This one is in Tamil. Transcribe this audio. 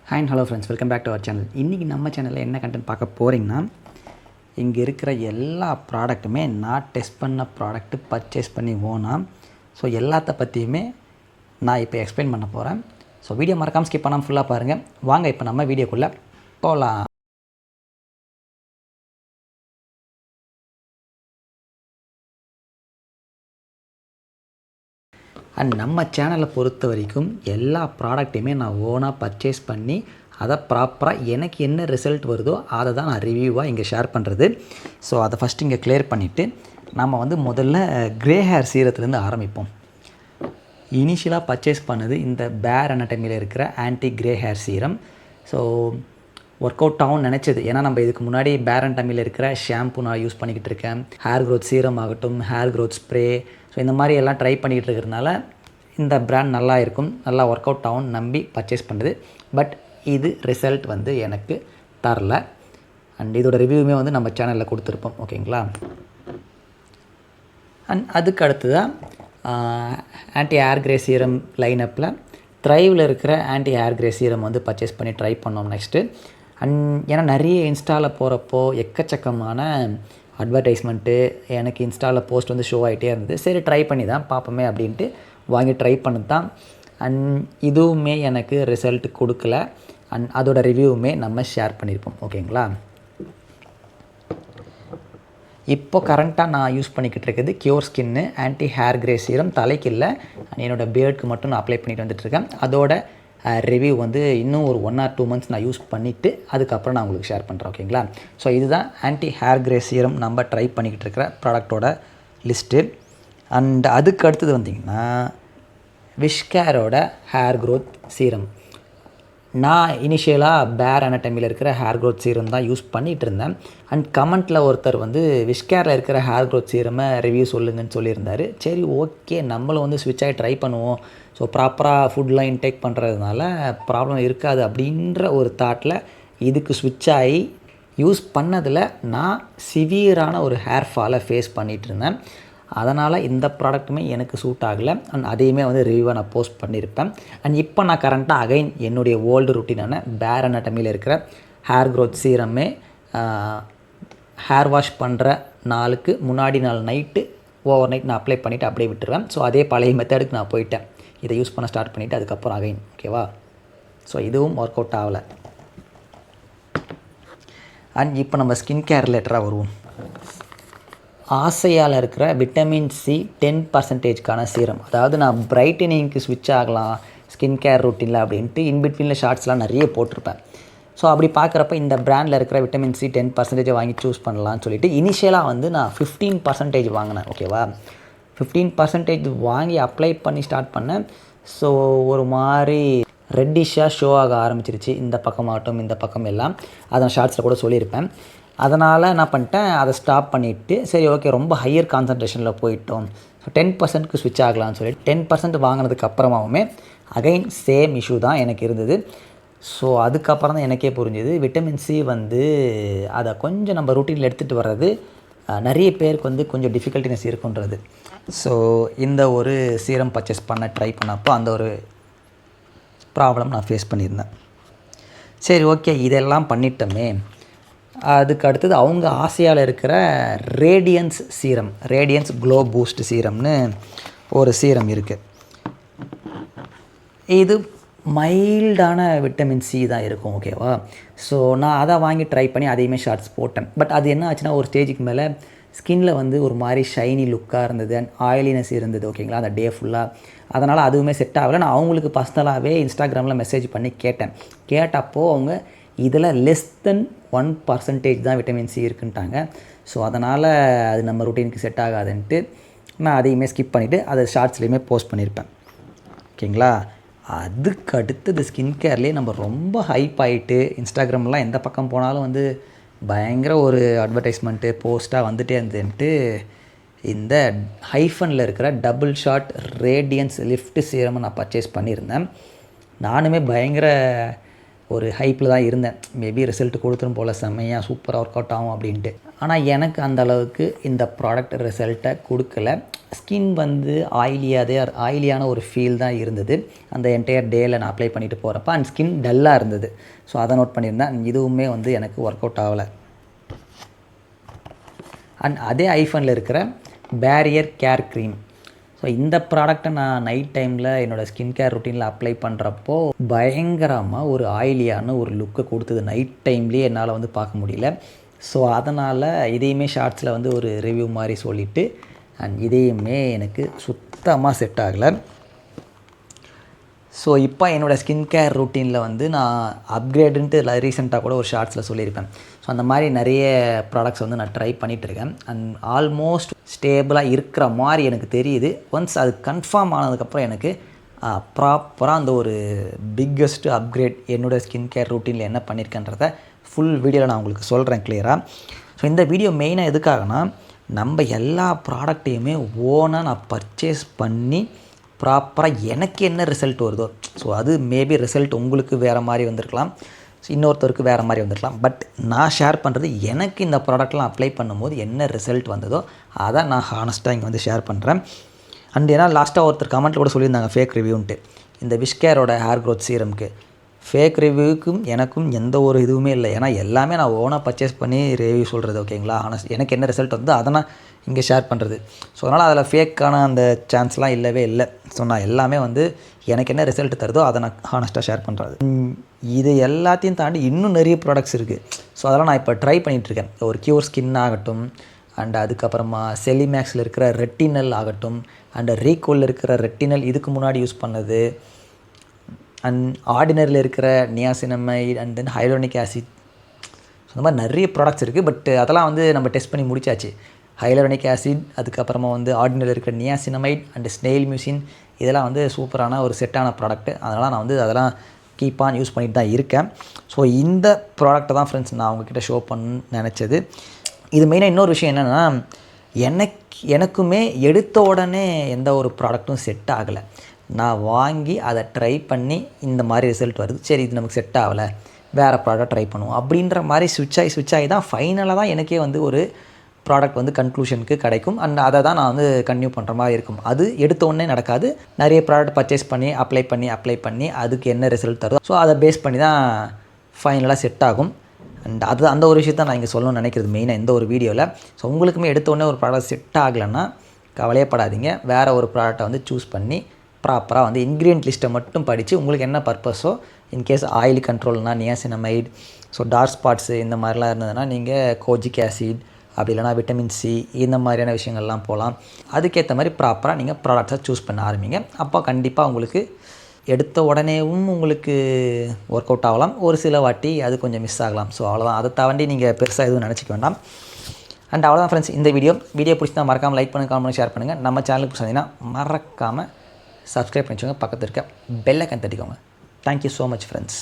Hi and hello friends, welcome back to our channel. இன்றைக்கி நம்ம சேனலில் என்ன கண்டென்ட் பார்க்க போகிறீங்கன்னா, இங்கே இருக்கிற எல்லா ப்ராடக்ட்டுமே நான் டெஸ்ட் பண்ண ப்ராடக்ட்டு பர்ச்சேஸ் பண்ணி ஓனாக. ஸோ எல்லாத்த பற்றியுமே நான் இப்போ எக்ஸ்பிளைன் பண்ண போகிறேன். ஸோ வீடியோ மறக்காமல் ஸ்கிப் பண்ணாமல் ஃபுல்லாக பாருங்கள். வாங்க இப்போ நம்ம வீடியோக்குள்ளே போகலாம். அண்ட் நம்ம சேனலை பொறுத்த வரைக்கும் எல்லா ப்ராடக்ட்டையுமே நான் ஓனாக பர்ச்சேஸ் பண்ணி அதை ப்ராப்பராக எனக்கு என்ன ரிசல்ட் வருதோ அதை தான் நான் ரிவ்யூவாக இங்கே ஷேர் பண்ணுறது. ஸோ அதை ஃபஸ்ட்டு இங்கே கிளியர் பண்ணிவிட்டு நம்ம முதல்ல க்ரே ஹேர் சீரத்துலேருந்து ஆரம்பிப்போம். இனிஷியலாக பர்ச்சேஸ் பண்ணது இந்த பேர் அனாட்டமியில் இருக்கிற anti grey hair serum. So work out ஆகும்னு நினச்சது. ஏன்னா நம்ம இதுக்கு முன்னாடி பேர் அனாட்டமியில் இருக்கிற ஷாம்பு நான் யூஸ் பண்ணிக்கிட்டு இருக்கேன். ஹேர் க்ரோத் சீரம் ஆகட்டும், ஹேர் க்ரோத் ஸ்ப்ரே, ஸோ இந்த மாதிரி எல்லாம் ட்ரை பண்ணிக்கிட்டு இருக்கிறதுனால இந்த ப்ராண்ட் நல்லா இருக்கும், நல்லா ஒர்க் அவுட் ஆகும்னு நம்பி பர்ச்சேஸ் பண்ணுறது. பட் இது ரிசல்ட் எனக்கு தரல. அண்ட் இதோட ரிவ்யூவுமே நம்ம சேனலில் கொடுத்துருப்போம், ஓகேங்களா. அண்ட் அதுக்கு அடுத்ததான் ஆன்டி ஹேர் க்ரே சீரம் லைனப்பில் த்ரைவில் இருக்கிற anti hair grey serum purchase பண்ணி ட்ரை பண்ணோம் நெக்ஸ்ட்டு. அண்ட் ஏன்னா நிறைய இன்ஸ்டாவில் போகிறப்போ எக்கச்சக்கமான அட்வர்டைஸ்மெண்ட்டு எனக்கு இன்ஸ்டாவில் போஸ்ட் ஷோ ஆகிட்டே இருந்தது. சரி ட்ரை பண்ணி தான் பார்ப்போமே அப்படின்ட்டு வாங்கி ட்ரை பண்ணது தான். அண்ட் இதுவுமே எனக்கு ரிசல்ட் கொடுக்கல. அண்ட் அதோட ரிவ்யூவுமே நம்ம ஷேர் பண்ணியிருப்போம், ஓகேங்களா. இப்போ கரண்ட்டாக நான் யூஸ் பண்ணிக்கிட்டு இருக்கிறது க்யூர் ஸ்கின்னு ஆன்டி ஹேர் க்ரே சீரம். தலைக்கு இல்லை, என்னோடய பியர்டுக்கு மட்டும் நான் அப்ளை பண்ணிட்டு வந்துட்டுருக்கேன். அதோட ரிவ்யூ இன்னும் ஒரு 1 or 2 months நான் யூஸ் பண்ணிவிட்டு அதுக்கப்புறம் நான் உங்களுக்கு ஷேர் பண்ணுறேன், ஓகேங்களா. ஸோ இதுதான் ஆன்டி ஹேர் க்ரே சீரம் நம்ம ட்ரை பண்ணிக்கிட்டு இருக்கிற ப்ராடக்டோட லிஸ்ட்டு. அண்ட் அதுக்கு அடுத்தது வந்திங்கன்னா விஷ்கேரோட ஹேர் க்ரோத் சீரம். நான் இனிஷியலாக பேர் அனாட்டமியில் இருக்கிற ஹேர் க்ரோத் சீரம் தான் யூஸ் பண்ணிகிட்டு இருந்தேன். அண்ட் கமெண்ட்டில் ஒருத்தர் விஷ்கேரில் இருக்கிற ஹேர் க்ரோத் சீரமை ரிவ்யூ சொல்லுங்கன்னு சொல்லியிருந்தார். சரி ஓகே, நம்மளும் ஸ்விட்ச் ஆகி ட்ரை பண்ணுவோம். ஸோ ப்ராப்பராக ஃபுட்லாம் இன்டேக் பண்ணுறதுனால ப்ராப்ளம் இருக்காது அப்படின்ற ஒரு தாட்டில் இதுக்கு ஸ்விட்ச் ஆகி யூஸ் பண்ணதில் நான் சிவியரான ஒரு ஹேர் ஃபாலை ஃபேஸ் பண்ணிகிட்டு இருந்தேன். அதனால் இந்த ப்ராடக்ட்டுமே எனக்கு சூட் ஆகலை. அண்ட் அதையுமே ரிவ்யூவாக நான் போஸ்ட் பண்ணியிருப்பேன். அண்ட் இப்போ நான் கரண்ட்டாக அகைன் என்னுடைய ஓல்டு ருட்டீனான பேர் அனாட்டமியில் இருக்கிற ஹேர் க்ரோத் சீரமே ஹேர் வாஷ் பண்ணுற நாளுக்கு முன்னாடி நாள் நைட்டு ஓவர் நைட் நான் அப்ளை பண்ணிவிட்டு அப்படியே விட்டுருவேன். ஸோ அதே பழைய மெத்தடுக்கு நான் போயிட்டேன். இதை யூஸ் பண்ண ஸ்டார்ட் பண்ணிவிட்டு அதுக்கப்புறம் அகைன், ஓகேவா. ஸோ இதுவும் ஒர்க் அவுட் ஆகலை. அண்ட் இப்போ நம்ம ஸ்கின் கேர் ரிலேட்டடாக வருவோம். ஆசையால் இருக்கிற விட்டமின் சி 10% சீரம். அதாவது நான் பிரைட்டனிங்க்கு ஸ்விட்ச் ஆகலாம் ஸ்கின் கேர் ரொட்டீனில் அப்படின்ட்டு இன்பிட்வீனில் ஷார்ட்ஸ்லாம் நிறைய போட்டிருப்பேன். ஸோ அப்படி பார்க்குறப்ப இந்த ப்ராண்டில் இருக்கிற விட்டமின் சி 10% வாங்கி சூஸ் பண்ணலான்னு சொல்லிட்டு இனிஷியலாக நான் 15% வாங்கினேன், ஓகேவா. 15% வாங்கி அப்ளை பண்ணி ஸ்டார்ட் பண்ணேன். ஸோ ஒரு மாதிரி ரெட்டிஷாக ஷோ ஆக ஆரம்பிச்சிருச்சு இந்த பக்கமாகட்டும் இந்த பக்கம் எல்லாம். அதை நான் ஷார்ட்ஸில் கூட சொல்லியிருப்பேன். அதனால் என்ன பண்ணிட்டேன், அதை ஸ்டாப் பண்ணிவிட்டு சரி ஓகே ரொம்ப ஹையர் கான்சன்ட்ரேஷனில் போயிட்டோம், ஸோ 10%க்கு ஸ்விட்ச் ஆகலான்னு சொல்லிட்டு 10% வாங்கினதுக்கு அப்புறமாவுமே அகைன் சேம் இஷ்யூ தான் எனக்கு இருந்தது. ஸோ அதுக்கப்புறம் தான் எனக்கே புரிஞ்சுது விட்டமின் சி அதை கொஞ்சம் நம்ம ரூட்டீனில் எடுத்துகிட்டு வர்றது நிறைய பேருக்கு கொஞ்சம் டிஃபிகல்ட்டினஸ் இருக்குன்றது. ஸோ இந்த ஒரு சீரம் பர்ச்சேஸ் பண்ண ட்ரை பண்ணப்போ அந்த ஒரு ப்ராப்ளம் நான் ஃபேஸ் பண்ணியிருந்தேன். சரி ஓகே இதெல்லாம் பண்ணிட்டோமே, அதுக்கு அடுத்தது அவங்க ஆசையால் இருக்கிற radiance serum, radiance glow boost சீரம்னு ஒரு சீரம் இருக்குது. இது மைல்டான விட்டமின் சி தான் இருக்கும், ஓகேவா. ஸோ நான் அதை வாங்கி ட்ரை பண்ணி அதையுமே ஷார்ட்ஸ் போட்டேன். பட் அது என்ன ஆச்சுன்னா ஒரு ஸ்டேஜுக்கு மேலே ஸ்கின்னில் ஒரு மாதிரி ஷைனி லுக்காக இருந்தது அண்ட் ஆயிலினஸ் இருந்தது, ஓகேங்களா, அந்த டே ஃபுல்லாக. அதனால் அதுவுமே செட் ஆகலை. நான் அவங்களுக்கு பர்சனலாகவே இன்ஸ்டாகிராமில் மெசேஜ் பண்ணி கேட்டப்போ அவங்க இதில் லெஸ் தென் 1% தான் விட்டமின் சி இருக்குன்ட்டாங்க. ஸோ அதனால் அது நம்ம ருட்டீனுக்கு செட் ஆகாதுன்ட்டு நான் அதையுமே ஸ்கிப் பண்ணிவிட்டு அதை ஷார்ட்ஸ்லேயுமே போஸ்ட் பண்ணியிருப்பேன், ஓகேங்களா. அதுக்கு அடுத்தது ஸ்கின் கேர்லேயே நம்ம ரொம்ப ஹைப் ஆகிட்டு இன்ஸ்டாகிராம்லாம் எந்த பக்கம் போனாலும் பயங்கர ஒரு அட்வர்டைஸ்மெண்ட்டு போஸ்ட்டாக வந்துகிட்டே இருந்துன்ட்டு இந்த ஹைஃபனில் இருக்கிற டபுள் ஷாட் ரேடியன்ஸ் லிஃப்ட் சீரமை நான் பர்ச்சேஸ் பண்ணியிருந்தேன். நானுமே பயங்கர ஒரு ஹைப்பில் தான் இருந்தேன். மேபி ரிசல்ட் கொடுத்துரும் போல், செம்மையாக சூப்பராக ஒர்க் அவுட் ஆகும் அப்படின்ட்டு. ஆனால் எனக்கு அந்த அளவுக்கு இந்த ப்ராடக்ட் ரிசல்ட்டை கொடுக்கல. ஸ்கின் வந்து ஆயிலியான ஒரு ஃபீல் தான் இருந்தது அந்த என்டையர் டேயில் நான் அப்ளை பண்ணிட்டு போகிறப்ப. அண்ட் ஸ்கின் டல்லாக இருந்தது. ஸோ அதை நோட் பண்ணியிருந்தேன். இதுவுமே வந்து எனக்கு ஒர்க் அவுட் ஆகலை. அண்ட் அதே ஐஃபோனில் இருக்கிற பேரியர் கேர் க்ரீம். ஸோ இந்த ப்ராடக்டை நான் நைட் டைமில் என்னோடய ஸ்கின் கேர் ரொட்டீனில் அப்ளை பண்ணுறப்போ பயங்கரமாக ஒரு ஆயிலியான ஒரு லுக்கை கொடுத்தது. நைட் டைம்லேயே என்னால் வந்து பார்க்க முடியல. ஸோ அதனால் இதையுமே ஷார்ட்ஸில் வந்து ஒரு ரிவ்யூ மாதிரி சொல்லிவிட்டு அண்ட் இதையுமே எனக்கு சுத்தமாக செட் ஆகலை. ஸோ இப்போ என்னோடய ஸ்கின் கேர் ரொட்டீனில் வந்து நான் அப்கிரேடுன்ட்டு ரீசெண்டாக கூட ஒரு ஷார்ட்ஸில் சொல்லியிருப்பேன். ஸோ அந்த மாதிரி நிறைய ப்ராடக்ட்ஸ் வந்து நான் ட்ரை பண்ணிகிட்ருக்கேன். அண்ட் ஆல்மோஸ்ட் ஸ்டேபிளாக இருக்கிற மாதிரி எனக்கு தெரியுது. ஒன்ஸ் அது கன்ஃபார்ம் ஆனதுக்கப்புறம் எனக்கு ப்ராப்பராக அந்த ஒரு பிக்கஸ்ட்டு அப்கிரேட் என்னோடய ஸ்கின் கேர் ரொட்டீனில் என்ன பண்ணியிருக்கேன்றத ஃபுல் வீடியோவில் நான் உங்களுக்கு சொல்கிறேன் கிளியராக. ஸோ இந்த வீடியோ மெயினாக எதுக்காகனா, நம்ம எல்லா ப்ராடக்டையுமே ஓனாக நான் பர்ச்சேஸ் பண்ணி ப்ராப்பராக எனக்கு என்ன ரிசல்ட் வருதோ, ஸோ அது மேபி ரிசல்ட் உங்களுக்கு வேறு மாதிரி வந்திருக்கலாம், இன்னொருத்தருக்கு வேறு மாதிரி வந்திருக்கலாம். பட் நான் ஷேர் பண்ணுறது எனக்கு இந்த ப்ராடக்ட்லாம் அப்ளை பண்ணும்போது என்ன ரிசல்ட் வந்ததோ அதை நான் ஹானஸ்ட்டாக இங்கே வந்து ஷேர் பண்ணுறேன். அண்ட் ஏன்னா லாஸ்ட்டாக ஒருத்தர் கமெண்ட்டில் கூட சொல்லியிருந்தாங்க ஃபேக் ரிவ்யூன்ட்டு. இந்த விஷ்கேரோட ஹேர் க்ரோத் சீரம்க்கு ஃபேக் ரிவ்யூக்கும் எனக்கும் எந்த ஒரு இதுவுமே இல்லை. ஏன்னா எல்லாமே நான் ஓனாக பர்ச்சேஸ் பண்ணி ரிவ்யூ சொல்கிறது. ஓகேங்களா? ஹானஸ்ட் எனக்கு என்ன ரிசல்ட் வந்து அதை நான் இங்கே ஷேர் பண்ணுறது. ஸோ அதனால் அதில் ஃபேக்கான அந்த சான்ஸ்லாம் இல்லவே இல்லை. ஸோ நான் எல்லாமே வந்து எனக்கு என்ன ரிசல்ட் தருதோ அதை நான் ஹானஸ்ட்டாக ஷேர் பண்ணுறது. இது எல்லாத்தையும் தாண்டி இன்னும் நிறைய ப்ராடக்ட்ஸ் இருக்குது. ஸோ அதெல்லாம் நான் இப்போ ட்ரை பண்ணிகிட்ருக்கேன். ஒரு க்யூர் ஸ்கின் ஆகட்டும், அண்ட் அதுக்கப்புறமா செலிமேக்ஸில் இருக்கிற ரெட்டினல் ஆகட்டும், அண்ட் ரீகோலில் இருக்கிற ரெட்டினல் இதுக்கு முன்னாடி யூஸ் பண்ணது, அண்ட் ஆர்டினரியில் இருக்கிற niacinamide and then hyaluronic acid. So இந்த மாதிரி நிறைய ப்ராடக்ட்ஸ் இருக்குது. பட் அதெல்லாம் வந்து நம்ம டெஸ்ட் பண்ணி முடிச்சாச்சு. ஹைலோனிக் ஆசிட், அதுக்கப்புறமா வந்து ஆர்டினரியில் இருக்கிற நியாசினமைட் அண்ட் ஸ்னெயில் மியூசின், இதெல்லாம் வந்து சூப்பரான ஒரு செட்டான ப்ராடக்ட்டு. அதனால் நான் வந்து அதெல்லாம் கீப் ஆன் யூஸ் பண்ணிட்டு தான் இருக்கேன். ஸோ இந்த ப்ராடக்ட்டை தான் ஃப்ரெண்ட்ஸ் நான் அவங்கக்கிட்ட ஷோ பண்ணணும்னு நினச்சது. இது மெயினாக இன்னொரு விஷயம் என்னென்னா, எனக்குமே எடுத்த உடனே எந்த ஒரு ப்ராடக்ட்டும் செட் ஆகலை. நான் வாங்கி அதை ட்ரை பண்ணி இந்த மாதிரி ரிசல்ட் வருது, சரி இது நமக்கு செட் ஆகலை, வேறு ப்ராடக்ட் ட்ரை பண்ணுவோம் அப்படின்ற மாதிரி ஸ்விட்ச் ஆகி தான் ஃபைனலாக தான் எனக்கே வந்து ஒரு ப்ராடக்ட் வந்து கன்க்ளூஷனுக்கு கிடைக்கும். அண்ட் அதை தான் நான் வந்து கன்டினியூ பண்ணுற மாதிரி இருக்கும். அது எடுத்த உடனே நடக்காது. நிறைய ப்ராடக்ட் பர்ச்சேஸ் பண்ணி அப்ளை பண்ணி அதுக்கு என்ன ரிசல்ட் தருதோ ஸோ அதை பேஸ் பண்ணி தான் ஃபைனலாக செட் ஆகும். அண்ட் அந்த ஒரு விஷயத்தை நான் இங்கே சொல்லணும்னு நினைக்கிறது மெயினாக இந்த ஒரு வீடியோவில். ஸோ உங்களுக்குமே எடுத்த உடனே ஒரு ப்ராடக்ட் செட் ஆகலைன்னா கவலையப்படாதீங்க. வேறு ஒரு ப்ராடக்ட்டை வந்து சூஸ் பண்ணி ப்ராப்பராக வந்து இன்க்ரீடியன்ட் லிஸ்ட்டை மட்டும் படித்து உங்களுக்கு என்ன பர்பஸோ, இன்கேஸ் ஆயில் கண்ட்ரோல்னால் நியாசினமைட், ஸோ டார்க் ஸ்பாட்ஸு இந்த மாதிரிலாம் இருந்ததுன்னா நீங்கள் கோஜிக் ஆசிட், அப்படி இல்லைனா விட்டமின் சி, இந்த மாதிரியான விஷயங்கள்லாம் போகலாம். அதுக்கேற்ற மாதிரி ப்ராப்பராக நீங்கள் ப்ராடக்ட்ஸை சூஸ் பண்ண ஆரம்பிங்க. அப்போ கண்டிப்பாக உங்களுக்கு எடுத்த உடனேவும் உங்களுக்கு ஒர்க் அவுட் ஆகலாம். ஒரு சில வாட்டி அது கொஞ்சம் மிஸ் ஆகலாம். ஸோ அவ்வளோதான். அதை தாண்டி நீங்கள் பெருசாக எதுவும் நினச்சிக்க வேண்டாம். அண்ட் அவ்வளோதான் ஃப்ரெண்ட்ஸ் இந்த வீடியோ பிடிச்சிருந்தா மறக்காமல் லைக் பண்ணுங்கள், கமெண்ட் ஷேர் பண்ணுங்கள். நம்ம சேனலுக்கு பிடிச்சிருந்தீங்கன்னா மறக்காமல் சப்ஸ்கிரைப் பண்ணிக்கோங்க. பக்கத்தில் இருக்க பெல் ஐகான் தட்டிக்கோங்க. Thank you so much friends.